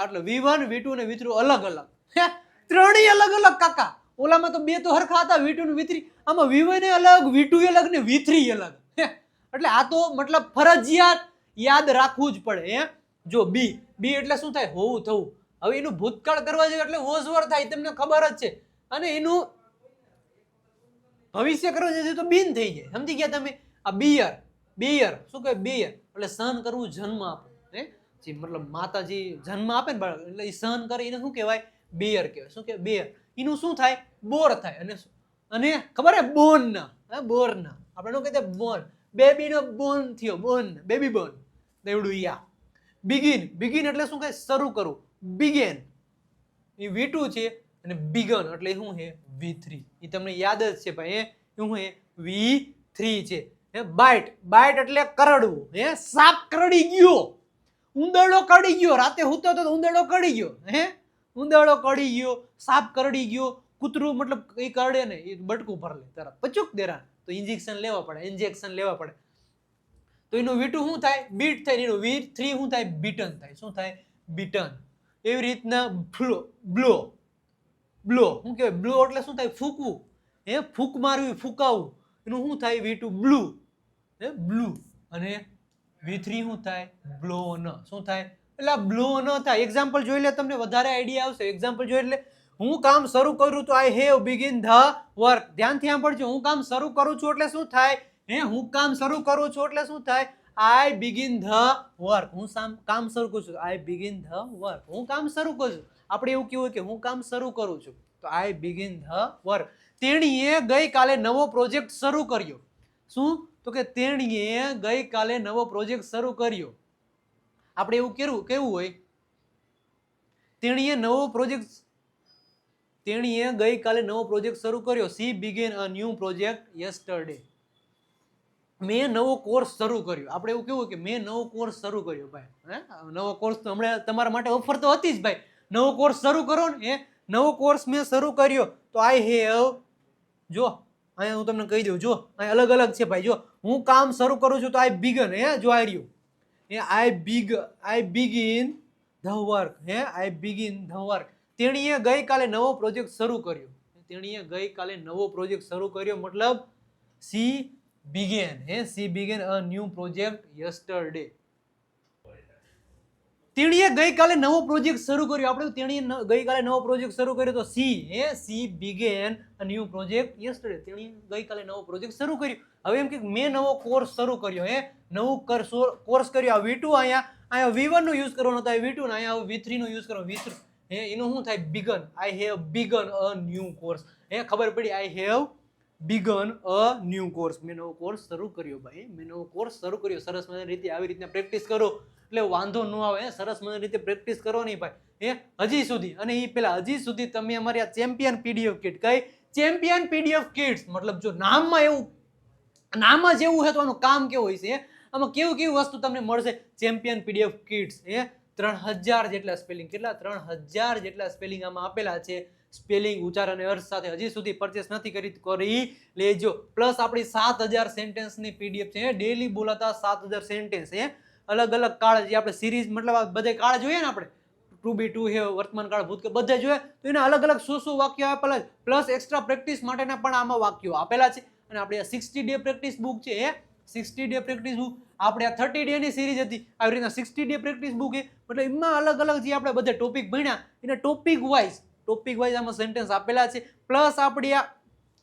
એટલે V1 V2 અને V3 અલગ અલગ. ત્રણેય અલગ અલગ કાકા. ઓલામાં તો બે તો હરખા હતા, V2 ને V3. આમાં V1 અલગ, V2 અલગ ને V3 અલગ. એટલે આ તો મતલબ ફરજિયાત યાદ રાખવું જ પડે. જો બી એટલે શું થાય? હોવું, થવું. હવે એનું ભૂતકાળ કરવા જોઈએ એટલે વોઝ વર થાય, તમને ખબર જ છે. અને એનું ભવિષ્ય કરવા જોઈએ તો બીન થઈ જાય. સમજી ગયા તમે? આ બિયર શું કહે? બિયર એટલે સહન કરવું, જન્મ આપવું. જે મતલબ માતાજી જન્મ આપે ને બાળક એટલે એ સહન કરે એને શું કહેવાય? બિયર કહેવાય. શું કહેવાય? બિયર. એનું શું થાય? બોર થાય. અને ખબર હે? બોરના આપણે શું કહેતા? બેબીનો બોર્ન થયો, બોર્ન, બેબી બોર્ન, એવડું યા. બિગિન, બિગિન એટલે શું કહે? શરૂ કરવું, બિગેન. એ V2 છે અને બિગન એટલે શું છે? V3. એ તમને યાદ જ છે ભાઈ, શું છે? V3 છે. બાઇટ, બાઇટ એટલે કરડવું, સાપ કરડી ગયો, ઉંદરડો કરડી ગયો, રાતે સૂતો તો ઉંદરડો કરડી ગયો, ઉંદરડો કરડી ગયો, સાપ કરડી ગયો, કૂતરું મતલબ એ કરડે ને એ બટકું ભર લે તરત, પચુક દેરા, તો ઇન્જેક્શન લેવા પડે, ઇન્જેક્શન લેવા પડે. તો એનું V2 શું થાય? બીટ થાય. એનું V3 શું થાય? બીટન થાય. શું થાય? બીટન. એવી રીતના બ્લો, બ્લો શું કહેવાય? બ્લો એટલે શું થાય? ફૂંકવું, ફૂંક મારવી, ફૂંકાવું, એનું શું થાય? V2 blue, blue. અને V3 શું થાય? બ્લોન. શું થાય? એટલે બ્લો ન થાય. એક્ઝામ્પલ જોઈ લે, તમને વધારે આઈડિયા આવશે. એક્ઝામ્પલ જોઈ એટલે હું કામ શરૂ કરું તો I have begin the work. ધ્યાનથી સાંભળજો, હું કામ શરૂ કરું છું એટલે શું થાય? હું કામ શરૂ કરું છું એટલે શું થાય? આઈ બિગિન ધ વર્ક. હું કામ શરૂ કરું છું, આઈ બિગિન ધ વર્ક. હું કામ શરૂ કરું છું. આપણે એવું કેવું કે હું કામ શરૂ કરું છું, તો આઈ બિગિન ધ વર્ક. તેણીએ ગઈકાલે નવો પ્રોજેક્ટ શરૂ કર્યો. શું? તો કે તેણીએ ગઈકાલે નવો પ્રોજેક્ટ શરૂ કર્યો. આપણે એવું કેવું હોય? તેણીએ ગઈકાલે નવો પ્રોજેક્ટ શરૂ કર્યો. She began a new project yesterday. મેં નવો કોર્સ શરૂ કર્યો. આપણે એવું કેવું કે મેં નવો કોર્સ શરૂ કર્યો ભાઈ. નવો કોર્સ તો હમણાં તમારા માટે ઓફર તો હતી જ ભાઈ. નવો કોર્સ શરૂ કરો ને, નવો કોર્સ મેં શરૂ કર્યો તો આઈ હેવ, જો અહીંયા હું તમને કહી દઉં, જો અહીંયા અલગ અલગ છે ભાઈ. જો હું કામ શરૂ કરું છું તો આઈ બિગન, જો આ રહ્યું, I begin the work, I begin the work. તેણીએ ગઈકાલે નવો પ્રોજેક્ટ શરૂ કર્યો. તેણીએ ગઈકાલે નવો પ્રોજેક્ટ શરૂ કર્યો મતલબ she began a new project yesterday. તેણીએ ગઈકાલે નવો પ્રોજેક્ટ શરૂ કર્યો. આપણે તેણીએ ગઈકાલે નવો પ્રોજેક્ટ શરૂ કર્યો તો she began a new project yesterday. તેણીએ ગઈકાલે નવો પ્રોજેક્ટ શરૂ કર્યો. હવે એમ કે મેં નવો કોર્સ શરૂ કર્યો, નવો કોર્સ કર્યો. આ V2 અહીંયા V1 નો યુઝ કરવાનો હતો, V2 ને અહીંયા V3 નો યુઝ કરવાનો. V3 એનું શું થાય? Began. I have began a new course. ખબર પડી? I have began a new course. મેં નવો કોર્સ શરૂ કર્યો ભાઈ, મેં નવો કોર્સ શરૂ કર્યો. સરસ મજાની રીતે આવી રીતના પ્રેક્ટિસ કરો એટલે વાંધો ન આવે. સરસ મજાની રીતે પ્રેક્ટિસ કરો નહીં ભાઈ. હજી સુધી, અને એ પેલા હજી સુધી તમે અમારી આ ચેમ્પિયન PDF કિટ, કઈ ચેમ્પિયન PDF કિટ્સ, મતલબ જો નામમાં એવું, નામ જ એવું છે તો આનું કામ કેવું હોય છે? આમાં કેવી વસ્તુ તમને મળશે? Champion PDF kits. 3000 જેટલા સ્પેલિંગ, કેટલા? 3000 જેટલા સ્પેલિંગ આમાં આપેલા છે. સ્પેલિંગ, ઉચ્ચાર અને અર્થ સાથે. હજી સુધી પરચેસ નથી કરી લેજો. પ્લસ આપણી 7000 સેન્ટેન્સની PDF છે. ડેલી બોલાતા 7000 સેન્ટેન્સ. અલગ અલગ કાળ, જે આપણે સિરીઝ, મતલબ બધે કાળ જોઈએ ને, આપણે ટુ બી, ટુ હેવ, વર્તમાન કાળ, ભૂતકાળ બધે જોઈએ તો એના અલગ અલગ શું વાક્યો આપેલા છે. પ્લસ એક્સ્ટ્રા પ્રેક્ટિસ માટેના પણ આમાં વાક્યો આપેલા છે. અને આપણે આ 60 ડે પ્રેક્ટિસ બુક છે, 60 ડે પ્રેક્ટિસ બુક. આપણે આ 30 ડે ની સિરીઝ હતી, આવી રીતના 60 ડે પ્રેક્ટિસ બુક છે. મતલબ એમાં અલગ અલગ જે આપણે બધા ટોપિક ભણ્યા એના ટોપિક વાઇઝ આમાં સેન્ટેન્સ આપેલા છે. પ્લસ આપણી આ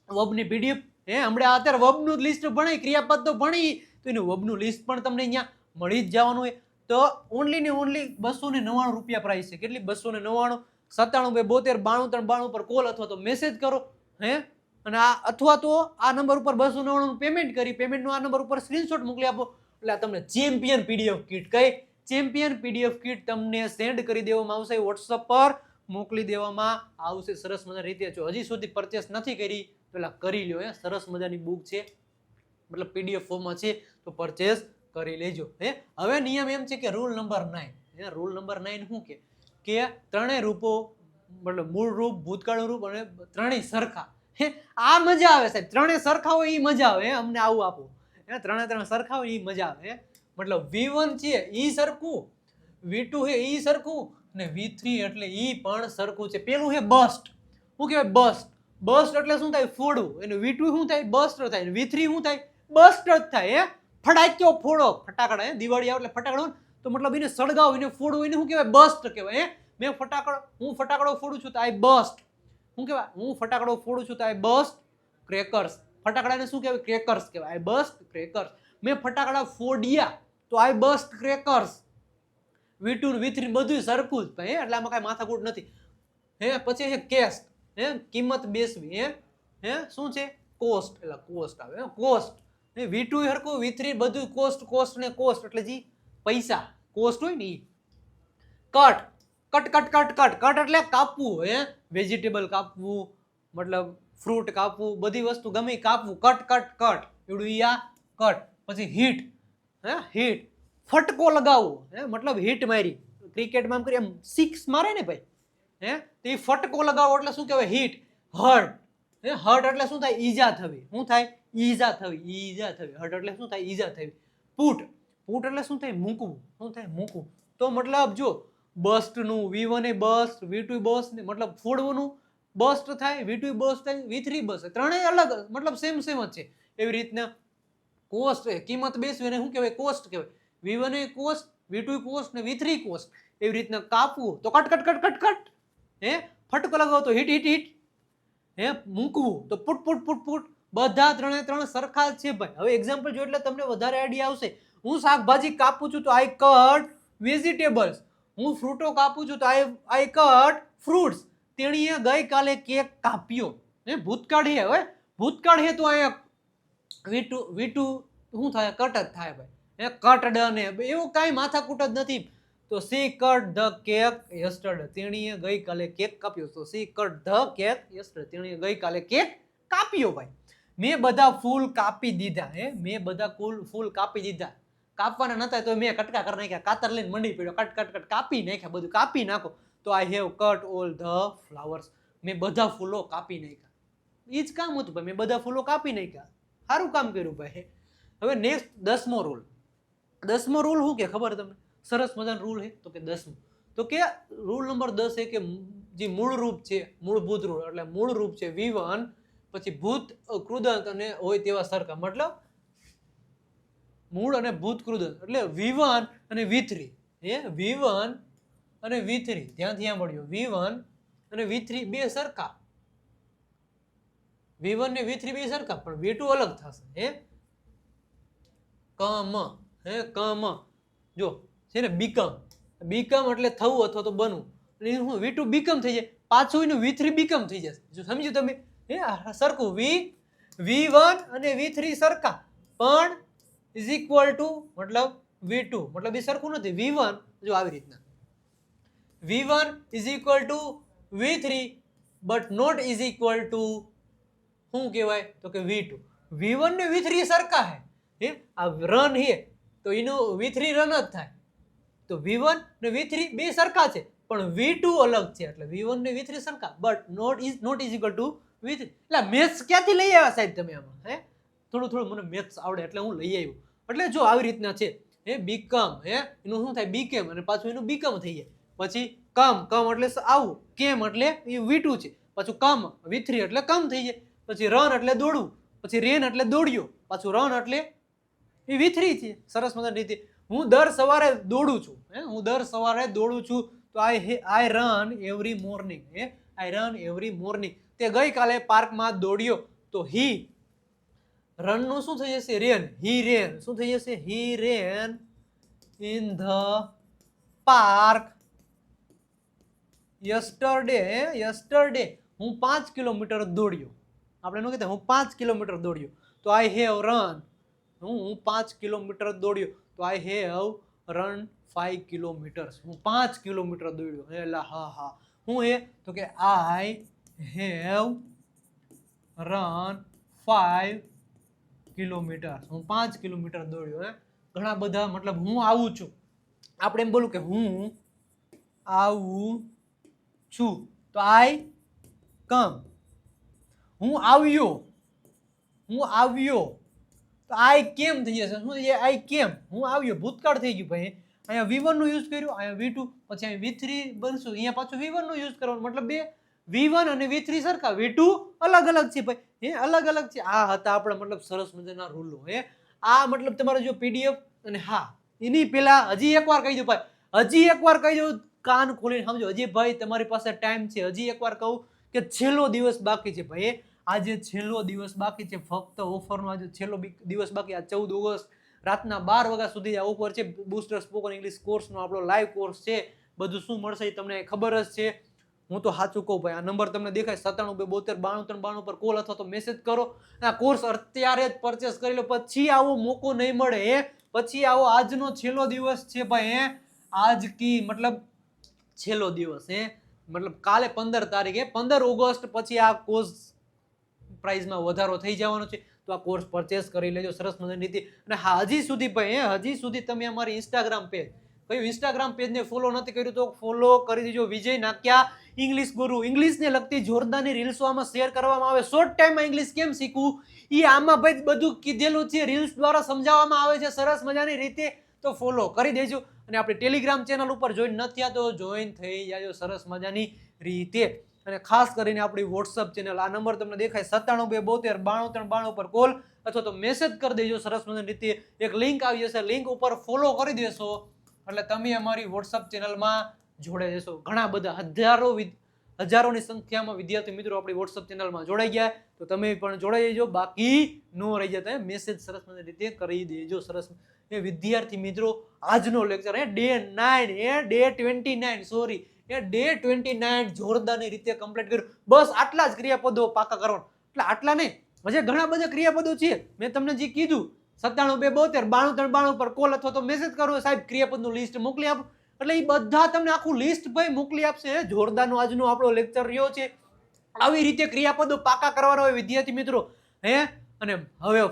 વર્બની PDF, હમણાં અત્યારે વર્બનું લિસ્ટ ભણાય, ક્રિયાપદ તો ભણી, તો એનું વર્બનું લિસ્ટ પણ તમને અહીંયા મળી જ જવાનું હોય. તો ઓનલી ને ઓનલી 299 રૂપિયા પ્રાઇસ છે. કેટલી? 299. 97 72 92 93 પર કોલ અથવા તો મેસેજ કરો. અને આ અથવા તો આ નંબર ઉપર 299 નું પેમેન્ટ કરી, પેમેન્ટનો આ નંબર ઉપર સ્ક્રીનશોટ મોકલી આપો એટલે આ તમને ચેમ્પિયન PDF કિટ, કઈ ચેમ્પિયન PDF કિટ તમને સેન્ડ કરી દેવામાં આવશે, WhatsApp પર મોકલી દેવામાં આવશે. સરસ મજાની રીતે. જો હજી સુધી પરચેસ નથી કરી પેલા કરી લ્યો. સરસ મજાની બુક છે, મતલબ PDF ફોર્મમાં છે, તો પરચેસ કરી લેજો. હવે નિયમ એમ છે કે રૂલ નંબર 9. રૂલ નંબર 9 શું કે ત્રણેય રૂપો, મતલબ મૂળ રૂપ, ભૂતકાળનું રૂપ અને ત્રણેય સરખા. આ મજા આવે સાહેબ. ત્રણેય સરખા હોય એ મજા આવે. અમને આવું આપો. ત્રણે સરખા હોય એ મજા આવે. મતલબ V1 છે ઈ સરખું, V2 છે ઈ સરખું, અને V3 એટલે ઈ પણ સરખું છે. પેલું છે બસ્ટ. શું કહેવાય? બસ્ટ. બસ્ટ એટલે શું થાય? ફોડવું. એનું V2 શું થાય? બસ્ટ થાય. V3 શું થાય? બસ્ટ જ થાય. ફટાક્યો ફોડો, ફટાકડા. દિવાળી આવે એટલે ફટાકડો, તો મતલબ એને સળગાવ, એને ફોડવું, એને શું કહેવાય? બસ્ટ કહેવાય. હું ફટાકડો ફોડું છું તો આઈ બસ્ટ. શું કહેવાય? હું ફટાકડો ફોડું છું તો આઈ બસ્ટ ક્રેકર્સ. ફટાકડાને શું કહેવાય? ક્રેકર્સ કહેવાય. આઈ બસ્ટ ક્રેકર્સ. મેં ફટાકડા ફોડ્યા તો આઈ બસ્ટ ક્રેકર્સ. V2 V3 બધું સરખું જ ભાઈ. એટલે આમાં કઈ માથાકૂટ નથી. પછી છે કેસ્ટ. કિંમત બેસવી. શું છે? કોસ્ટ. એટલે કોસ્ટ આવે. કોસ્ટ V2 હરખું V3 બધું કોસ્ટ ને કોસ્ટ એટલે જી પૈસા કોસ્ટ હોય ને ઈ cut cut cut cut cut cut એટલે કાપવું વેજીટેબલ કાપવું મતલબ ફ્રૂટ કાપવું બધી વસ્તુ ગમે કાપવું કટ કટ કટ એવડું ઈ આ કટ પછી હિટ હિટ ફટકો લગાવવો મતલબ હિટ મારી ક્રિકેટમાં આમ કરી એમ સિક્સ મારે ને ભાઈ તો એ ફટકો લગાવો એટલે શું કહેવાય હિટ હર્ટ હર્ટ એટલે શું થાય ઈજા થવી શું થાય ઈજા થવી હર્ટ એટલે શું થાય ઈજા થવી પુટ એટલે શું થાય મૂકવું શું થાય મૂકવું તો મતલબ જો બસ્ટ નું V1 એ બસ્ટ V2 બસ્ટ ને મતલબ ફોડવાનું બસ્ટ થાય V2 બસ્ટ થાય V3 બસ્ટ ત્રણેય અલગ મતલબ સેમ જ છે એવી રીતના કોસ્ટ કિંમત બેસવી એને શું કહેવાય કોસ્ટ કહેવાય V1 એ કોસ્ટ V2 કોસ્ટ ને V3 કોસ્ટ એવી રીતના કાપવું તો cut cut cut cut cut ફટકો લગાવો તો હિટ હિટ હિટ મૂકવું તો પુટ પુટ પુટ પુટ બધા ત્રણ સરખા છે ભાઈ હવે એક્ઝામ્પલ જો એટલે તમને વધારે આઈડિયા આવશે હું શાકભાજી કાપું છું તો આઈ કટ વેજીટેબલ્સ હું ફ્રૂટો કાપું છું તો આઈ કટ ફ્રૂટ્સ તેણીએ ગઈકાલે કેક કાપ્યો ભૂતકાળ હે હવે ભૂતકાળ હે તો અહીંયા V2 શું થાય કટ જ થાય ભાઈ કટ ડન એવું કાંઈ માથાકૂટ જ નથી તો C cut the cake yesterday તેણીએ ગઈકાલે કેક કાપ્યો તો C cut the cake yesterday તેણીએ ગઈકાલે કેક કાપ્યો ભાઈ મેં બધા ફૂલ કાપી દીધા મેં બધા ફૂલ કાપી દીધા કાપવાના નતા તો મેં કટકા કરી નાખ્યા કાતર લઈને મંડી પડ્યો કટ કટ કટ કાપી નાખ્યા બધું કાપી નાખો તો I have cut all the flowers મેં બધા ફૂલો કાપી નાખ્યા એ જ કામ હતું ભાઈ મેં બધા ફૂલો કાપી નાખ્યા સારું કામ કર્યું ભાઈ હવે નેક્સ્ટ 10મો રૂલ 10મો રૂલ શું કે ખબર તમને સરસ મજાનો રૂલ છે તો કે 10મો તો કે રૂલ નંબર 10 છે કે જે મૂળ રૂપ છે મૂળભૂત રૂલ એટલે મૂળ રૂપ છે V1 પછી ભૂત કૃદંત અને હોય તેવા સરખા મતલબ મૂળ અને ભૂત કૃદંત એટલે V1 અને V3 V1 અને V3 ધ્યાનથી આ મળ્યો V1 અને V3 બે સરખા V1 ને V3 બે સરખા પણ V2 અલગ થશે કમ જો છે ને બીકમ એટલે થવું અથવા તો બનવું હું V2 બીકમ થઈ જાય પાછું એનું V3 બીકમ થઈ જશે જો સમજો તમે સરખું V1 અને V3 સરખા પણ ઇઝ ઇક્વલ ટુ મતલબ V2 મતલબ એ સરખું નથી V1 જો આવી રીતના V1 is equal to V3 but not is equal to શું કહેવાય તો કે V2 V1 ને V3 સરખા હે આ રન હે તો એનું V3 રન જ થાય તો V1 ને V3 બે સરખા છે પણ V2 અલગ છે એટલે V1 ને V3 સરખા but not is equal to V3 એટલે મેથ્સ ક્યાંથી લઈ આવ્યા સાહેબ તમે આમાં થોડું મને મેથ્સ આવડે એટલે હું લઈ આવ્યો એટલે જો આવી રીતના છે બીકમ એનું શું થાય બીકેમ અને પાછું એનું બીકમ થઈ જાય પછી કમ એટલે આવું કેમ એટલે એ V2 છે પાછું કમ V3 એટલે કમ થઈ જાય પછી રન એટલે દોડવું પછી રેન એટલે દોડ્યો પાછું રન એટલે એ V3 છે સરસ મજાની રીતે હું દર સવારે દોડું છું તો આઈ રન એવરી મોર્નિંગ તે ગઈકાલે પાર્કમાં દોડ્યો તો હી રન નું શું થઈ જશે રેન શું થઈ જશે હી રેન ઇન ધ પાર્ક યસ્ટરડે હું 5 કિલોમીટર દોડ્યો આપણે એનું કહેતા હું 5 કિલોમીટર દોડ્યો તો આઈ હેવ રન હું 5 કિલોમીટર દોડ્યો તો આઈ હેવ રન 5 કિલોમીટર્સ હું 5 કિલોમીટર દોડ્યો એટલે હા હું તો કે આઈ હેવ રન 5 કિલોમીટર્સ હું 5 કિલોમીટર દોડ્યો ઘણા બધા મતલબ હું આવું છું આપણે એમ બોલું કે હું આવું છું તો આઈ કમ હું આવ્યો તો આઈ કેમ થઈ જશે શું થઈ જાય આઈ કેમ હું આવ્યો ભૂતકાળ થઈ ગયું ભાઈ અહીંયા V1 નું યુઝ કર્યું અહીંયા V2 પછી અહીંયા V3 બનશું અહીંયા પાછું V1 નું યુઝ કરવાનું મતલબ બે V1 અને V3 સરખા V2 અલગ છે ભાઈ અલગ છે આ હતા આપણા મતલબ સરસ મજાના રૂલો આ મતલબ તમારો જો PDF અને હા એની પહેલા હજી એકવાર કહી દઉં ભાઈ હજી એકવાર કહી દઉં કાન ખોલીને સમજો હજી ભાઈ તમારી પાસે ટાઈમ છે હજી એકવાર કહું કે છેલ્લો દિવસ બાકી છે ભાઈ આજે છેલ્લો દિવસ બાકી છે ફક્ત ઓફરનો આજે છેલ્લો દિવસ બાકી આ 14 ઓગસ્ટ રાતના 12 વાગ્યા સુધી આ ઓફર છે બૂસ્ટર સ્પોકન ઇંગ્લિશ કોર્સનો આપણો લાઈવ કોર્સ છે બધું શું મળશે એ તમને ખબર જ છે હું તો સાચું કહું ભાઈ, આ નંબર તમને દેખાય 97 272 93 92 પર કોલ અથવા તો મેસેજ કરો. આ કોર્સ અત્યારે જ પરચેસ કરી લો, પછી આવો મોકો નહીં મળે હે. પછી આવો આજનો છેલ્લો દિવસ છે ભાઈ હે, આજ કી મતલબ છેલ્લો દિવસ હે, મતલબ કાલે 15 તારીખે 15 ઓગસ્ટ પછી આ કોર્સ પ્રાઇસમાં વધારો થઈ જવાનો છે. તો આ કોર્સ પરચેસ કરી લેજો સરસ મજાની રીતે. અને હા, હજી સુધી ભાઈ હજી સુધી તમે અમારી ઇન્સ્ટાગ્રામ પેજ, કયું ઇન્સ્ટાગ્રામ પેજને ફોલો નથી કર્યું તો ફોલો કરી દેજો. વિજય નાક્યા ઇંગ્લિશ ગુરુ. ઇંગ્લિશને લગતી જોરદારની રીલ્સો આમાં શેર કરવામાં આવે. શોર્ટ ટાઈમમાં ઇંગ્લિશ કેમ શીખવું એ આમાં ભાઈ બધું કીધેલું છે, રીલ્સ દ્વારા સમજાવવામાં આવે છે સરસ મજાની રીતે. તો ફોલો કરી દેજો. અને આપણી ટેલિગ્રામ ચેનલ ઉપર જોઈન નથી થયા તો જોઈન થઈ જાજો સરસ મજાની રીતે. અને ખાસ કરીને આપણી વોટ્સઅપ ચેનલ, આ નંબર તમને દેખાય 97 272 93 92 પર કોલ અથવા તો મેસેજ કરી દેજો સરસ મજાની રીતે. એક લિંક આવી જશે, લિંક ઉપર ફોલો કરી દેશો એટલે તમે અમારી વોટ્સઅપ ચેનલમાં જોડાઈ જશો. ઘણા બધા હજારોની સંખ્યામાં વિદ્યાર્થી મિત્રો આપણી વોટ્સઅપ ચેનલમાં જોડાઈ ગયા, તો તમે પણ જોડાઈ જજો, બાકી નો રહી જતા. મેસેજ સરસ મજાની રીતે કરી દેજો સરસ. એ વિદ્યાર્થી મિત્રો આજનો lecture day 9 day 29 sorry day 29 જોરદારની રીતે કમ્પ્લીટ કર્યું. બસ આટલા જ ક્રિયાપદો પાકા કરવાના. એટલે આટલા નહીં, હજી ઘણા બધા ક્રિયાપદો છે. મેં તમને જે કીધું 97 272 93 92 પર કોલ અથવા તો મેસેજ કરો, સાહેબ ક્રિયાપદનું લિસ્ટ મોકલી આપો. એટલે એ બધા તમને આખું લિસ્ટ ભાઈ મોકલી આપશે. જોરદારનો આજનો આપણો લેક્ચર રહ્યો છે. આવી રીતે ક્રિયાપદો પાકા કરવાના હોય વિદ્યાર્થી મિત્રો હે. અને હવે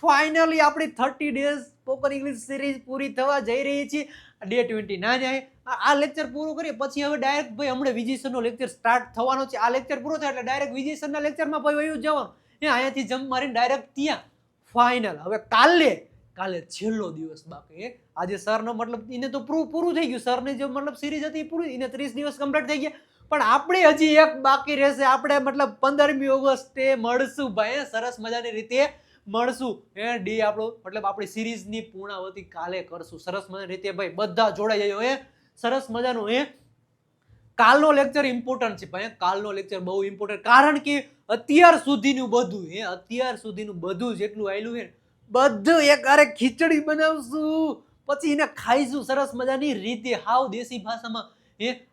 ફાઇનલી આપણી 30 ડેઝ સ્પોકન ઇંગ્લિશ સિરીઝ પૂરી થવા જઈ રહી છે. ડે 29 આ લેક્ચર પૂરું કરીએ પછી હવે ડાયરેક્ટ ભાઈ હમણાં વિજય સરનો લેક્ચર સ્ટાર્ટ થવાનો છે. આ લેક્ચર પૂરો થાય એટલે ડાયરેક્ટ વિજય સરના લેક્ચરમાં ભાઈ વયું જવાનું. અહીંયાથી જમ્પ મારીને ડાયરેક્ટ ત્યાં ફાઇનલ. હવે કાલે છેલ્લો દિવસ બાકી. આજે સરનો મતલબ એને તો પૂરું થઈ ગયું. સરની જે મતલબ સિરીઝ હતી પૂરી, એને 30 દિવસ કમ્પ્લીટ થઈ ગયા. પણ આપણે હજી એક બાકી રહેશે. આપણે મતલબ 15મી ઓગસ્ટે મળશું ભાઈ, સરસ મજાની રીતે મળશું. ડી આપણો મતલબ આપણી સિરીઝની પૂર્ણાવતી કાલે કરશું સરસ મજાની રીતે. ભાઈ બધા જોડાઈ જાય સરસ મજાનું. કાલનો લેક્ચર ઇમ્પોર્ટન્ટ છે ભાઈ, કાલનો લેક્ચર બહુ ઇમ્પોર્ટન્ટ. કારણ કે અત્યાર સુધીનું બધું જેટલું આવેલું છે બધું એક અરે ખીચડી બનાવશું, પછી એને ખાઈશું સરસ મજાની રીતે, હાવ દેશી ભાષામાં.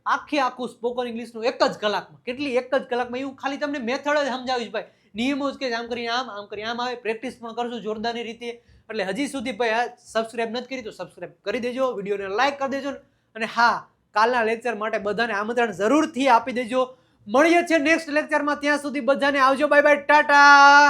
આખું સ્પોકન ઇંગ્લિશનું એક જ કલાકમાં હું ખાલી તમને મેથડ જ સમજાવીશ ભાઈ. નિયમો જ કે આમ કરી આમ કરી આમ આવે. પ્રેક્ટિસ પણ કરશું જોરદારની રીતે. એટલે હજી સુધી ભાઈ સબસ્ક્રાઇબ નથી કરી તો સબસ્ક્રાઇબ કરી દેજો, વિડીયોને લાઈક કરી દેજો. અને હા, કાલના લેક્ચર માટે બધાને આમંત્રણ જરૂરથી આપી દેજો. મળીએ છીએ નેક્સ્ટ લેક્ચરમાં. ત્યાં સુધી બધાને આવજો, બાય બાય, ટાટા.